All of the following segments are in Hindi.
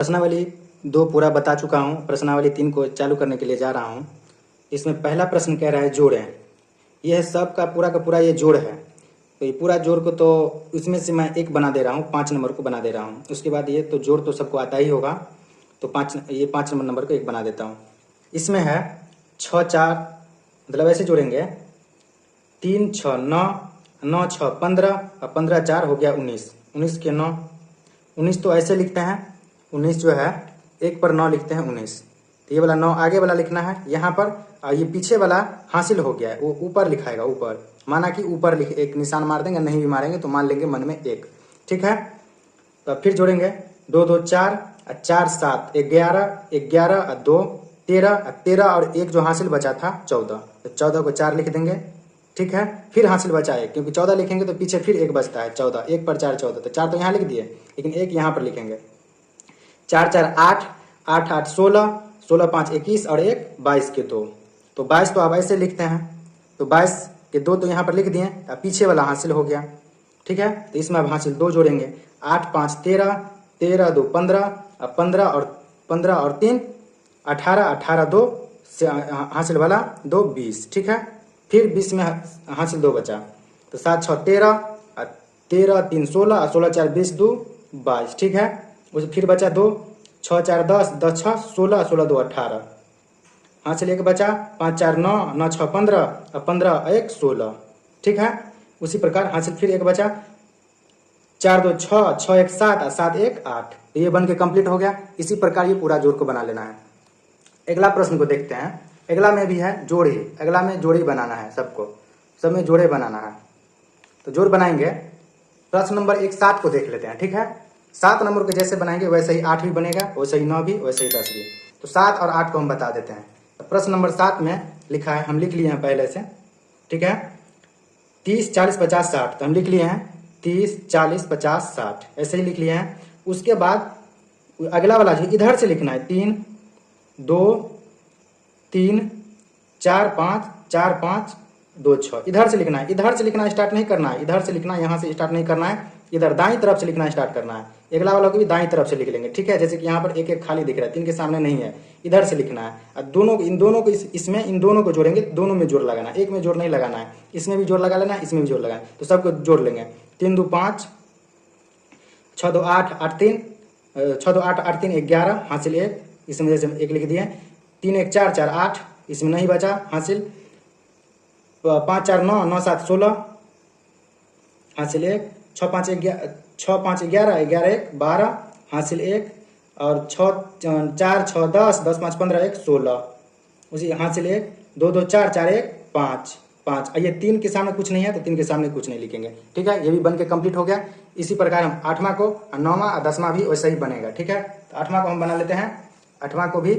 प्रश्नावली 2 पूरा बता चुका हूँ। प्रश्नावली 3 को चालू करने के लिए जा रहा हूँ। इसमें पहला प्रश्न कह रहा है जोड़ें। यह सब का पूरा ये जोड़ है। तो ये पूरा जोड़ को तो इसमें से मैं एक बना दे रहा हूँ, 5 नंबर को बना दे रहा हूँ। उसके बाद ये तो जोड़ तो सबको आता ही होगा, तो 5 नंबर को एक बना देता हूँ। इसमें है 6 4, मतलब ऐसे जोड़ेंगे 3 6 9, 9 6 15 और 15 4 हो गया 19, 19 के 9, 19 तो ऐसे लिखते हैं। 19 जो है 1 पर 9 लिखते हैं 19। तो ये वाला 9 आगे वाला लिखना है यहाँ पर, और ये पीछे वाला हासिल हो गया है, वो ऊपर लिखाएगा ऊपर। माना कि ऊपर लिख एक निशान मार देंगे, नहीं भी मारेंगे तो मान लेंगे मन में 1। ठीक है, तो फिर जोड़ेंगे 2 2 4 और 4 7 11, 11 और 2 13, 13 और 1 जो हासिल बचा था 14, तो 14 को 4 लिख देंगे। ठीक है, फिर हासिल बचा है, क्योंकि 14 लिखेंगे तो पीछे फिर 1 बचता है 14, 1 पर 4 14, तो 4 तो यहाँ लिख दिए, लेकिन 1 यहाँ पर लिखेंगे। 4 4 8, 8 8 16, 16 5 21 और 1 22 के 2, तो 22 तो आप ऐसे लिखते हैं, तो 22 के 2 तो यहाँ पर लिख दिए, पीछे वाला हासिल हो गया। ठीक है, तो इसमें अब हासिल 2 जोड़ेंगे, 8 5 13, 13 2 15, 15 और 3 18, 18 2 से हासिल वाला 2 20। ठीक है, फिर 20 में हासिल 2 बचा, तो 7 6 13, 13 3 16, 16 4 20 2 22। ठीक है, उस फिर बचा 2, 6 4 10, 10 6 16, 16 2 18, हासिल 1 बचा, 5 4 9, 9 6 15 और 15 1 16। ठीक है, उसी प्रकार हासिल फिर 1 बचा, 4 2 6, 6 1 7 और 7 1 8। तो ये बन के कंप्लीट हो गया। इसी प्रकार ये पूरा जोड़ को बना लेना है। अगला प्रश्न को देखते हैं। अगला में भी है जोड़ ही, अगला में जोड़ ही बनाना है, सबको सब में जोड़े बनाना है। तो जोड़ बनाएंगे। प्रश्न नंबर 1 7 को देख लेते हैं। ठीक है, 7 नंबर को जैसे बनाएंगे वैसे ही 8 भी बनेगा, वैसे ही 9 भी, वैसे ही 10 भी। तो 7 और 8 को हम बता देते हैं। तो प्रश्न नंबर 7 में लिखा है, हम लिख लिए हैं पहले से। ठीक है, 30 40 50 60, तो हम लिख लिए हैं 30 40 50 60, ऐसे ही लिख लिए हैं। उसके बाद अगला वाला जो इधर से लिखना है, 3 2 3 4 5 4 5 2 6, इधर से लिखना है। इधर से लिखना स्टार्ट नहीं करना है, इधर से लिखना, यहाँ से स्टार्ट नहीं करना है, इधर दाईं तरफ से लिखना स्टार्ट करना है। अगला वाला को भी दाईं तरफ से लिख लेंगे। ठीक है, जैसे कि यहाँ पर एक एक खाली दिख रहा है, 3 के सामने नहीं है, इधर से लिखना है। और दोनों इन दोनों को इसमें इन दोनों को जोड़ेंगे, दोनों में जोड़ लगाना है, एक में जोड़ नहीं लगाना है। इसमें भी जोड़ लगा लेना है, इसमें भी जोड़ लगाना है, तो सबको जोड़ लेंगे। 3 2 5, 6 2 8 8 3, 6 2 8 8 3 11, हासिल 1, इसमें जैसे 1 लिख दिए। 3 1 4 4 8, इसमें नहीं बचा हासिल। 5 4 9, 9 7 16, हासिल 1। 6 5 11, 6 5 11, 11 1 12, हासिल 1। और 6 4 6 10, 10 5 15 1 16, उसी हासिल 1। 2 2 4 4 1 5 5, ये 3 के सामने कुछ नहीं है तो 3 के सामने कुछ नहीं लिखेंगे। ठीक है, ये भी बन के कंप्लीट हो गया। इसी प्रकार हम 8वां को, 9वां और 10वां भी वैसे ही बनेगा। ठीक है, तो 8वां को हम बना लेते हैं। 8वां को भी,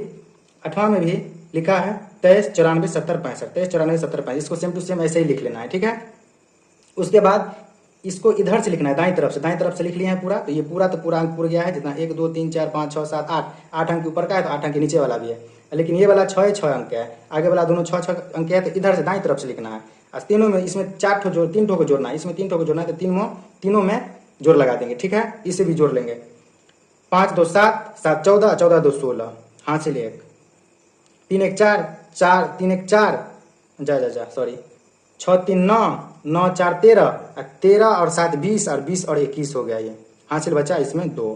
8वां में भी लिखा है 23 94 70 65, 23 94 70 65, इसको सेम टू सेम ऐसे ही लिख लेना है। ठीक है, उसके बाद इसको इधर से लिखना है, दाईं तरफ से। दाईं तरफ से लिख लिए हैं पूरा, तो ये पूरा तो पूरा अंक पूरा गया है, जितना 1 2 3 4 5 6 7 8, 8 अंक ऊपर का है तो 8 अंक नीचे वाला भी है, लेकिन ये वाला 6 अंक है, आगे वाला दोनों 6 अंक है, तो इधर से दाईं तरफ से लिखना है। और तीनों में, इसमें 3 ठो को जोड़ना है, इसमें 3 ठो को जोड़ना है, तो तीनों में जोड़ लगा देंगे। ठीक है, इसे भी जोड़ लेंगे। 5 2 7, 7 14, 14 2 16, हासिल 1। 3 1 4, 4 3 1 4, सॉरी, 6 3 9, 9 4 13, 13 और 7 20, और 20 और 21 हो गया। ये हासिल बचा इसमें 2,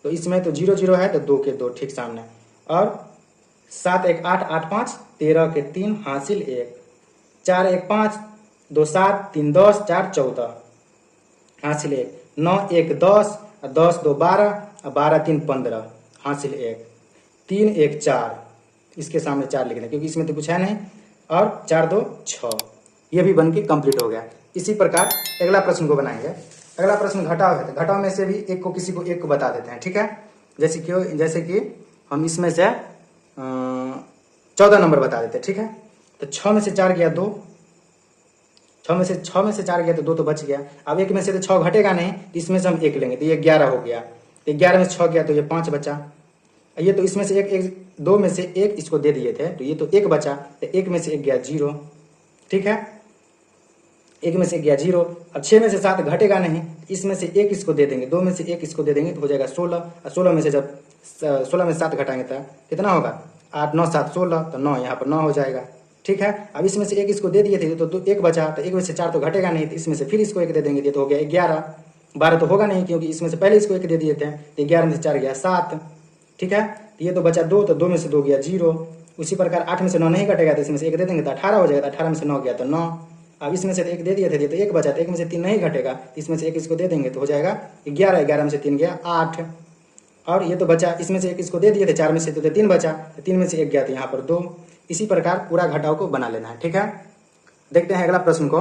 तो इसमें तो 0 0 है, तो 2 के 2 ठीक सामने। और 7 1 8, 8 5, 13 के 3, हासिल 1। 4 1 5, 2 7, 3 10, 4 14, हासिल 1। 9 1 10, 10 2 12, 12 3 15, हासिल 1। 3 1 4, इसके सामने 4 लिखना क्योंकि इसमें तो कुछ है नहीं, और 4 2 6, ये भी बन के कंप्लीट हो गया। इसी प्रकार अगला प्रश्न को बनाएंगे। अगला प्रश्न घटाव है, तो घटाव में से भी एक को, किसी को एक को बता देते हैं। ठीक है, जैसे कि हम इसमें से 14 नंबर बता देते हैं। ठीक है, तो 6 में से 4 गया 2, 6 में से 4 गया तो 2 तो बच गया। अब 1 में से तो 6 घटेगा नहीं, तो इसमें से हम 1 लेंगे, तो ये 11 हो गया। तो 11 में से 6 गया तो ये 5 बचा। ये तो इसमें से एक 2 में से 1 इसको दे दिए थे, तो ये तो 1 बचा, तो 1 में से 1 गया 0। ठीक है, 1 में से गया 0। अब 6 में से 7 घटेगा नहीं, इसमें से 1 इसको दे देंगे, 2 में से 1 इसको दे देंगे तो हो जाएगा 16। और 16 में से जब 16 में 7 घटाएंगे तो कितना होगा, 8 9 7 16, तो 9 यहाँ पर 9 हो जाएगा। ठीक है, अब इसमें से 1 इसको दे दिए थे तो 1 बचा, तो 1 में से 4 तो घटेगा नहीं, तो इसमें से फिर इसको 1 दे देंगे तो हो गया 11। 12 तो होगा नहीं क्योंकि इसमें से पहले इसको 1 दे दिए थे, तो 11 में से 4 गया 7। ठीक है, तो ये तो बचा 2, तो 2 में से 2 गया 0। उसी प्रकार 8 में से 9 नहीं घटेगा, तो इसमें से 1 दे देंगे तो 18 हो जाएगा, 18 में से 9 गया तो 9। अब इसमें से 1 दे दिए थे तो 1 बचा, तो 1 में से 3 नहीं घटेगा, इसमें से 1 इसको दे देंगे तो हो जाएगा 11। 11 में से 3 गया 8। और ये तो बचा, इसमें से 1 इसको दे दिए थे, 4 में से तो 3 बचा, तो 3 में से 1 गया तो यहाँ पर 2। इसी प्रकार पूरा घटाव को बना लेना है। ठीक है, देखते हैं अगला प्रश्न को।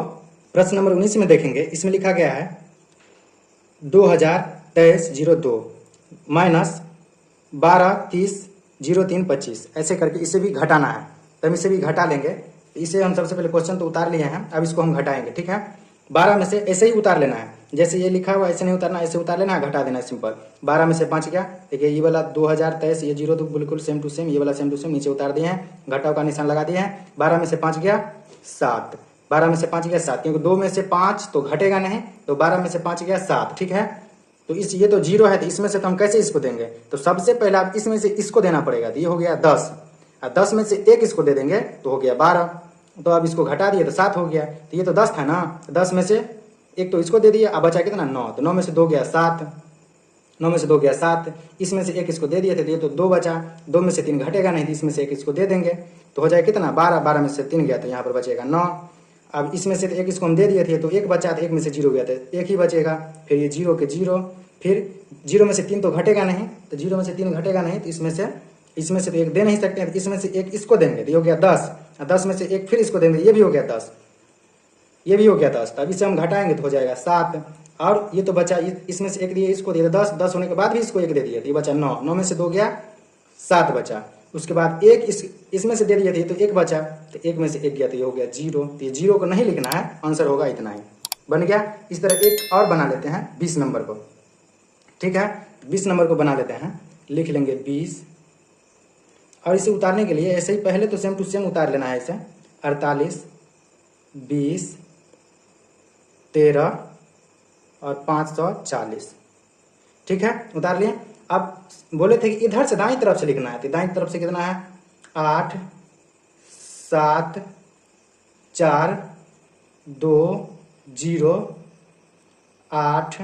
प्रश्न नंबर 19 में देखेंगे, इसमें लिखा गया है 2023-02 माइनस 12-30-03-25, ऐसे करके इसे भी घटाना है। तो हम इसे भी घटा लेंगे। इसे हम सबसे पहले क्वेश्चन तो उतार लिए हैं, अब इसको हम घटाएंगे। ठीक है, 12 में से ऐसे ही उतार लेना है, जैसे ये लिखा हुआ ऐसे नहीं उतारना, ऐसे उतार लेना है, घटा देना है सिंपल। 12 में से 5 गया, देखिए ये वाला 2023, ये 0 तो बिल्कुल सेम टू सेम, ये वाला सेम टू सेम, नीचे उतार दिए हैं, घटाव का निशान लगा दिए हैं। 12 में से 5 गया 7, 12 में से 5 गया 7, क्योंकि 2 में से 5 तो घटेगा नहीं, तो 12 में से 5 गया 7। ठीक है, तो ये तो 0 है, तो इसमें से तो हम कैसे इसको देंगे, तो सबसे पहले आप इसमें से इसको देना पड़ेगा, तो ये हो गया 10, और 10 में से 1 इसको दे देंगे तो हो गया 12। तो अब इसको घटा दिए तो 7 हो गया, तो ये तो 10 था ना, 10 में से 1 तो इसको दे दिया, अब बचा कितना 9, तो 9 में से 2 गया 7, 9 में से 2 गया 7, इसमें से 1 इसको दे दिए थे तो ये तो 2 बचा, 2 में से 3 घटेगा नहीं, तो इसमें से 1 इसको दे देंगे तो हो जाएगा कितना 12, 12 में से 3 गया तो यहाँ पर बचेगा 9। अब इसमें से 1 इसको हम दे दिए थे तो 1 बचा, तो 1 में से 0 गया तो 1 ही बचेगा, फिर ये 0 के 0, फिर 0 में से 3 तो घटेगा नहीं, तो 0 में से 3 घटेगा नहीं, तो इसमें से तो 1 दे नहीं सकते हैं, तो इसमें से 1 इसको देंगे तो ये हो गया 10, 10 में से 1 फिर इसको देंगे, ये भी हो गया 10, ये भी हो गया 10, तब इसे हम घटाएंगे तो हो जाएगा 7। और ये तो बचा, इसमें से 1 दिए, इसको दिए 10, 10 होने के बाद भी इसको 1 दे दिए तो ये बचा 9, 9 में से 2 गया 7 बचा। उसके बाद 1 इसमें से दे दिए थे तो 1 बचा, तो 1 में से 1 गया तो ये हो गया 0। तो ये 0 को नहीं लिखना है, आंसर होगा इतना ही, बन गया। इस तरह एक और बना लेते हैं 20 नंबर को। ठीक है, 20 नंबर को बना लेते हैं, लिख लेंगे 20, और इसे उतारने के लिए ऐसे ही पहले तो सेम टू सेम उतार लेना है इसे, 48, 20, 13 और 540। ठीक है, उतार लिए। अब बोले थे कि इधर से दाईं तरफ से लिखना है, तो दाईं तरफ से कितना है 8 7 4 2 0 8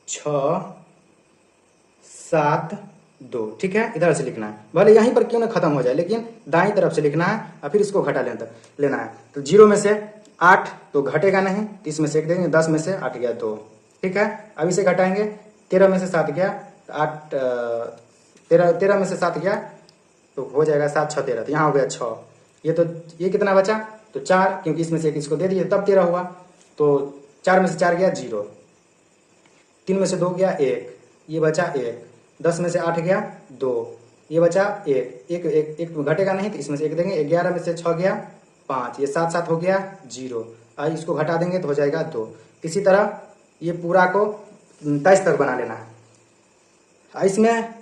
6 7 2। ठीक है, इधर से लिखना है, भले यहीं पर क्यों ना खत्म हो जाए, लेकिन दाईं तरफ से लिखना है और फिर इसको घटा लेना है। तो 0 में से 8 तो घटेगा नहीं, तो इसमें से 1 देंगे, 10 में से 8 गया 2। ठीक है, अब इसे घटाएंगे, 13 में से 7 गया, 8 13 में से 7 गया तो हो जाएगा 7 6 13, तो यहाँ हो गया 6। ये कितना बचा, तो 4, क्योंकि इसमें से 1 इसको दे दिए तब 13 हुआ, तो 4 में से 4 गया 0, 3 में से 2 गया 1, ये बचा 1, 10 में से 8 गया 2, ये बचा 1 घटेगा नहीं, तो इसमें से 1 देंगे, 11 में से 6 गया 5, ये 7 7 हो गया 0, और इसको घटा देंगे तो हो जाएगा 2। इसी तरह ये पूरा को 23 तक बना लेना है। इसमें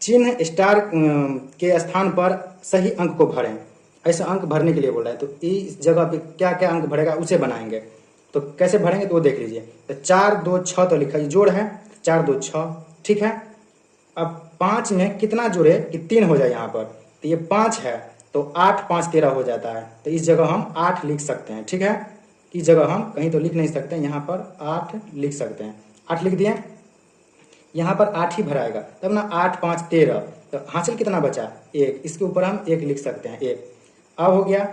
चिन्ह स्टार के स्थान पर सही अंक को भरें, ऐसे अंक भरने के लिए बोल रहा है, तो इस जगह पे क्या क्या अंक भरेगा उसे बनाएंगे। तो कैसे भरेंगे तो वो देख लीजिए। तो 4 2 6 तो लिखा, ये जोड़ है, 4 2 6। ठीक है, अब 5 में कितना जोड़े कि 3 हो जाए यहाँ पर, तो ये 5 है, तो 8 5 13 हो जाता है, तो इस जगह हम 8 लिख सकते हैं। ठीक है, इस जगह हम कहीं तो लिख नहीं सकते, यहाँ पर 8 लिख सकते हैं। 8 लिख दिए, यहाँ पर 8 ही भराएगा, तब ना 8 5 13, तो हासिल कितना बचा 1, इसके ऊपर हम 1 लिख सकते हैं 1। अब हो गया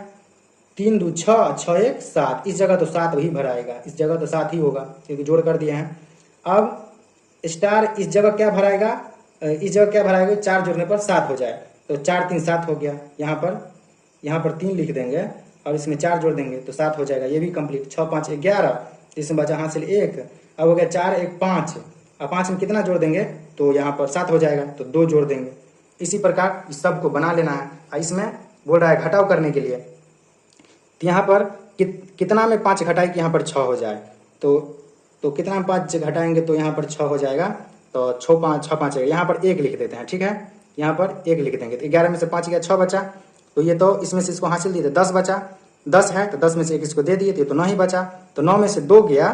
3 2 6 6 1 7, इस जगह तो 7 ही भराएगा, इस जगह तो 7 ही होगा क्योंकि जोड़ कर दिए हैं। अब स्टार इस जगह क्या भराएगा, इस जगह क्या भराएगा, 4 जोड़ने पर 7 हो जाए, तो 4 3 7 हो गया। यहाँ पर 3 लिख देंगे और इसमें 4 जोड़ देंगे तो 7 हो जाएगा, ये भी कंप्लीट। 6 5 11, इसमें बचा हासिल 1। अब हो गया 4 1 5, अब 5 में कितना जोड़ देंगे तो यहाँ पर 7 हो जाएगा, तो 2 जोड़ देंगे। इसी प्रकार इस सब को बना लेना है। इसमें बोल रहा है घटाव करने के लिए, तो यहाँ पर कितना में 5 घटाए कि यहाँ पर 6 हो जाए, तो कितना में 5 घटाएंगे तो यहाँ पर 6 हो जाएगा, तो 6 5 यहाँ पर 1 लिख देते हैं। ठीक है, यहाँ पर 1 लिख देंगे, तो 11 में से 5 गया 6 बचा, तो ये तो इसमें से इसको हासिल दिए थे 10 बचा, 10 है तो 10 में से 1 इसको दे दिए तो ये तो 9 ही बचा। तो 9 में से 2 गया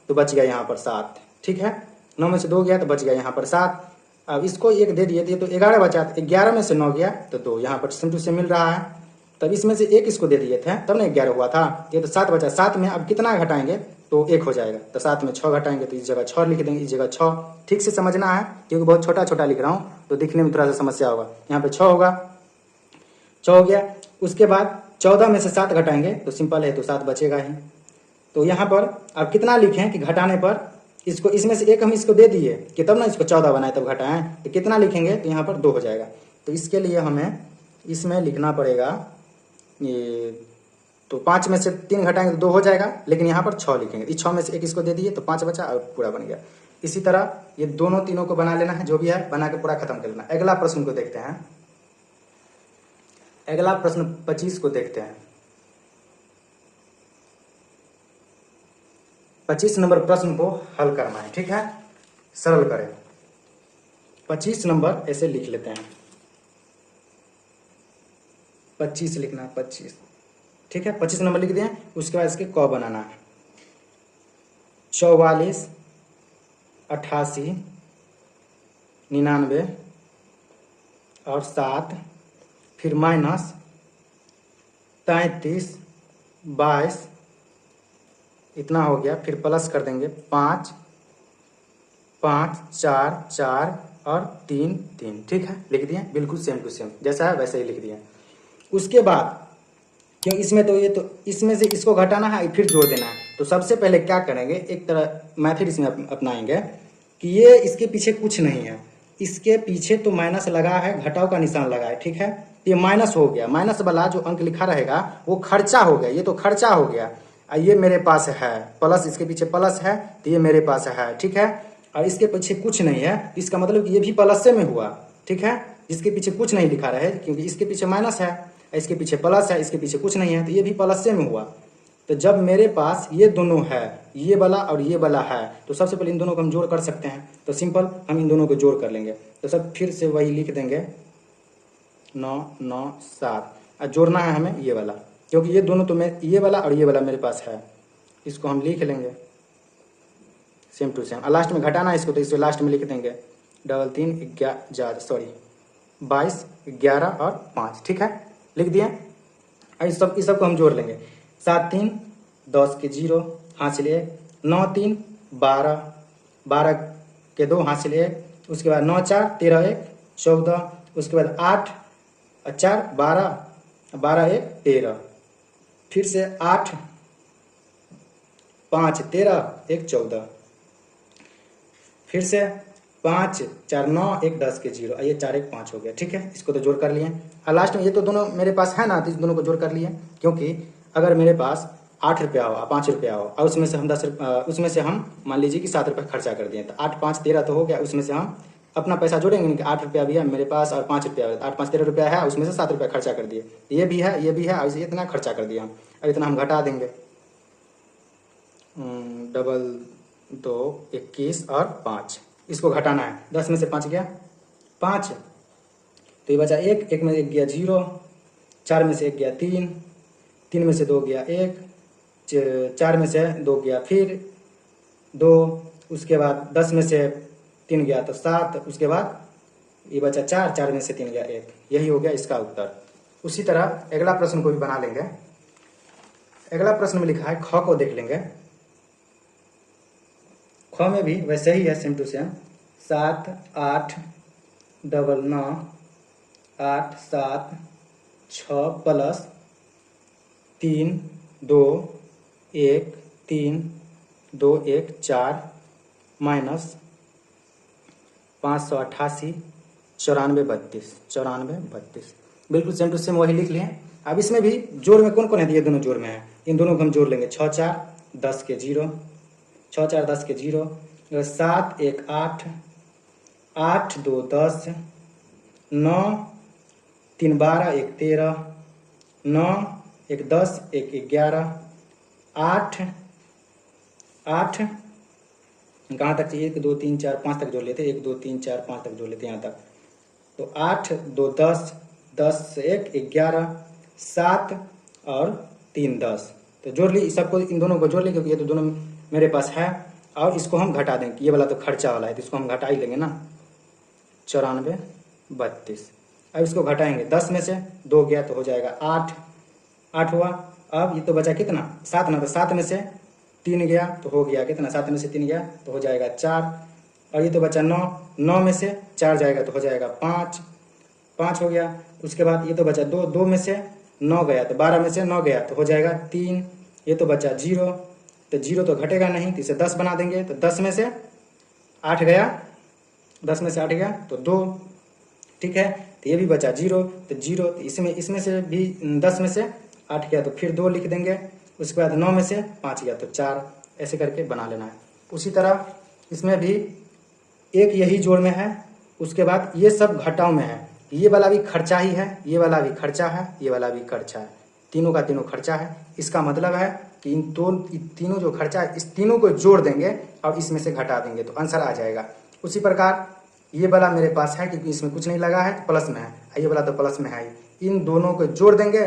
तो बच गया यहाँ पर 7। ठीक है, 9 में से 2 गया तो बच गया यहाँ पर 7। अब इसको 1 दे दिए तो 11 बचा। तो 11 में से 9 गया तो 2, यहाँ पर सेम टू सेम मिल रहा है। तब इसमें से 1 इसको दे दिए थे तब ना 11 हुआ था, ये तो 7 बचा। 7 में अब कितना घटाएंगे तो 1 हो जाएगा। तो 7 में 6 घटाएंगे तो इस जगह 6 लिख देंगे, इस जगह 6। ठीक से समझना है क्योंकि बहुत छोटा छोटा लिख रहा हूँ तो दिखने में थोड़ा सा समस्या होगा। यहाँ पे 6 होगा, 6 हो गया। उसके बाद 14 में से 7 घटाएंगे तो सिंपल है, तो 7 बचेगा ही। तो यहाँ पर अब कितना लिखें कि घटाने पर इसको, इसमें से 1 हम इसको दे दिए कि तब ना इसको 14 बनाए तब घटाएं, तो कितना लिखेंगे तो यहाँ पर 2 हो जाएगा। तो इसके लिए हमें इसमें लिखना पड़ेगा ये, तो 5 में से 3 घटाएंगे तो 2 हो जाएगा, लेकिन यहाँ पर 6 लिखेंगे। इस 6 में से 1 इसको दे दिए तो 5 बचा और पूरा बन गया। इसी तरह ये दोनों तीनों को बना लेना है, जो भी है बना के पूरा खत्म कर लेना। अगला प्रश्न को देखते हैं। अगला प्रश्न 25 को देखते हैं। 25 नंबर प्रश्न को हल करना है। ठीक है, सरल करें। 25 नंबर ऐसे लिख लेते हैं, 25 लिखना है, 25। ठीक है, 25 नंबर लिख दिए। उसके बाद इसके क बनाना है। 44, 88, 99 और 7, फिर माइनस 33, 22, इतना हो गया। फिर प्लस कर देंगे 5, 5, 4, 4 और 3, 3। ठीक है, लिख दिए, बिल्कुल सेम टू सेम जैसा है वैसे ही लिख दिए। उसके बाद क्यों इसमें तो ये तो इसमें से इसको घटाना है फिर जोड़ देना है, तो सबसे पहले क्या करेंगे, एक तरह मैथड इसमें अपनाएंगे कि ये इसके पीछे कुछ नहीं है, इसके पीछे तो माइनस लगा है, घटाव का निशान लगा है। ठीक है, ये माइनस हो गया, माइनस वाला जो अंक लिखा रहेगा वो खर्चा हो गया, ये तो खर्चा हो गया। ये मेरे पास है प्लस, इसके पीछे प्लस है तो ये मेरे पास है। ठीक है, और इसके पीछे कुछ नहीं है, इसका मतलब कि ये भी प्लस से में हुआ। ठीक है, इसके पीछे कुछ नहीं लिखा रहे क्योंकि इसके पीछे माइनस है, इसके पीछे प्लस है, इसके पीछे कुछ नहीं है तो ये भी प्लस से में हुआ। तो जब मेरे पास ये दोनों है, ये वाला और ये वाला है, तो सबसे पहले इन दोनों को हम जोड़ कर सकते हैं। तो सिंपल हम इन दोनों को जोड़ कर लेंगे। तो सब फिर से वही लिख देंगे 9, 9, 7। और जोड़ना है हमें ये वाला, क्योंकि ये दोनों तो ये वाला और ये वाला मेरे पास है, इसको हम लिख लेंगे सेम टू सेम। और लास्ट में घटाना है इसको, तो इसको लास्ट में लिख देंगे 3, 3, 22, 11 और 5। ठीक है, लिख दिए। इस सब को हम जोड़ लेंगे। 7, 3, 10 के 0 हासिल 1, 9, 3, 12, 12 के 2 हासिल 1, उसके बाद 9, 4, 13, 1, 14, उसके बाद 8, 4, 12, 12, 1, 13, फिर से 8, 5, 13, 1, 14, फिर से 5, 4, 9, 1, 10 के 0, ये 4, 1, 5 हो गया। ठीक है, इसको तो जोड़ कर लिए। और लास्ट में ये तो दोनों मेरे पास है ना, तो इस दोनों को जोड़ कर लिए। क्योंकि अगर मेरे पास 8 रुपया हो, 5 रुपया हो और उसमें से हम 10 उसमें से हम मान लीजिए कि 7 रुपये खर्चा कर दिए, तो 8, 5, 13 तो हो गया। उसमें से हम अपना पैसा जोड़ेंगे नहीं कि 8 रुपया भी है मेरे पास और 5 रुपया, 8, 5, 13 रुपया है, उसमें से 7 रुपया खर्चा कर दिए, ये भी है, ये भी है, और इतना खर्चा कर दिया हम। अब इतना हम घटा देंगे, 2, 21 और 5, इसको घटाना है। 10 में से 5 गया 5, तो ये बचा 1, 1 में 1 गया 0, 4 में से 1 गया 3, 3 में से 2 गया 1, 4 में से 2 गया फिर 2, उसके बाद 10 में से 3 गया तो 7, उसके बाद ये बचा 4, 4 में से 3 गया 1। यही हो गया इसका उत्तर। उसी तरह अगला प्रश्न को भी बना लेंगे। अगला प्रश्न में लिखा है, ख को देख लेंगे। ख में भी वैसे ही है, same to same. 7, 8, 9, 9, 8, 7, 6 plus 3, 2, 1, 3, 2, 1, 4 minus 588, 94, 32। बिल्कुल सेम टू सेम वही लिख लिए। अब इसमें भी जोड़ में कौन कौन है, ये दोनों जोड़ में है, इन दोनों को हम जोड़ लेंगे। 6, 4, 10 के 0, 6, 4, 10 के 0, 7, 1, 8, 8, 2, 10, 9, 3, 12, 1, 13, 9, 1, 10, 1, 11, 8, 8 कहाँ तक चाहिए, 1, 2, 3, 4, 5 तक जोड़ लेते, 1, 2, 3, 4, 5 तक जोड़ लेते यहाँ तक। तो 8, 2, 10, 10, 1, 11, 7 और 3 10। तो जोड़ ली सबको, इन दोनों को जोड़ ली क्योंकि ये तो दोनों मेरे पास है। और इसको हम घटा देंगे, ये वाला तो खर्चा वाला है तो इसको हम घटा ही लेंगे ना। 94 32। अब इसको घटाएंगे, 10 में से 2 गया तो हो जाएगा 8, 8 हुआ। अब ये तो बचा कितना 7 ना, तो 7 में से 3 गया तो हो गया कितना, 7 में से 3 गया तो हो जाएगा 4। और ये तो बचा 9, 9 में से 4 जाएगा तो हो जाएगा 5, 5 हो गया। उसके बाद ये तो बचा 2, 2 में से 9 गया तो 12 में से 9 गया तो हो जाएगा 3। ये तो बचा 0, तो 0 तो घटेगा नहीं तो इसे 10 बना देंगे। तो 10 में से 8 गया, 10 में से 8 गया तो 2, ठीक है। तो ये भी बचा 0, तो 0 तो इसमें से भी 10 में से 8 गया तो फिर 2 लिख देंगे। उसके बाद 9 में से 5 गया तो 4, ऐसे करके बना लेना है। उसी तरह इसमें भी एक यही जोड़ में है, उसके बाद ये सब घटाव में है। ये वाला भी खर्चा ही है, ये वाला भी खर्चा है, ये वाला भी खर्चा है, तीनों का तीनों खर्चा है। इसका मतलब है कि इन तीनों जो खर्चा है इस तीनों को जोड़ देंगे और इसमें से घटा देंगे तो आंसर आ जाएगा। उसी प्रकार ये वाला मेरे पास है क्योंकि इसमें कुछ नहीं लगा है तो प्लस में है, ये वाला तो प्लस में है। इन दोनों को जोड़ देंगे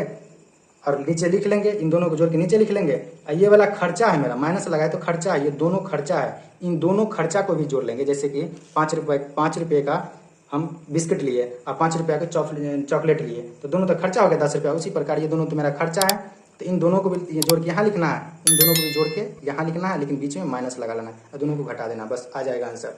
और नीचे लिख लेंगे, इन दोनों को जोड़ के नीचे लिख लेंगे। ये वाला खर्चा है मेरा, माइनस लगाए तो खर्चा है, ये दोनों खर्चा है। इन दोनों खर्चा को भी जोड़ लेंगे, जैसे कि 5 रुपये का हम बिस्किट लिए और 5 रुपये का चॉकलेट लिए तो दोनों तो खर्चा हो गया 10 रुपया। उसी प्रकार ये दोनों तो मेरा खर्चा है, तो इन दोनों को भी जोड़ के यहाँ लिखना है, इन दोनों को भी जोड़ के यहाँ लिखना है, लेकिन बीच में माइनस लगा लेना है और दोनों को घटा देना, बस आ जाएगा आंसर।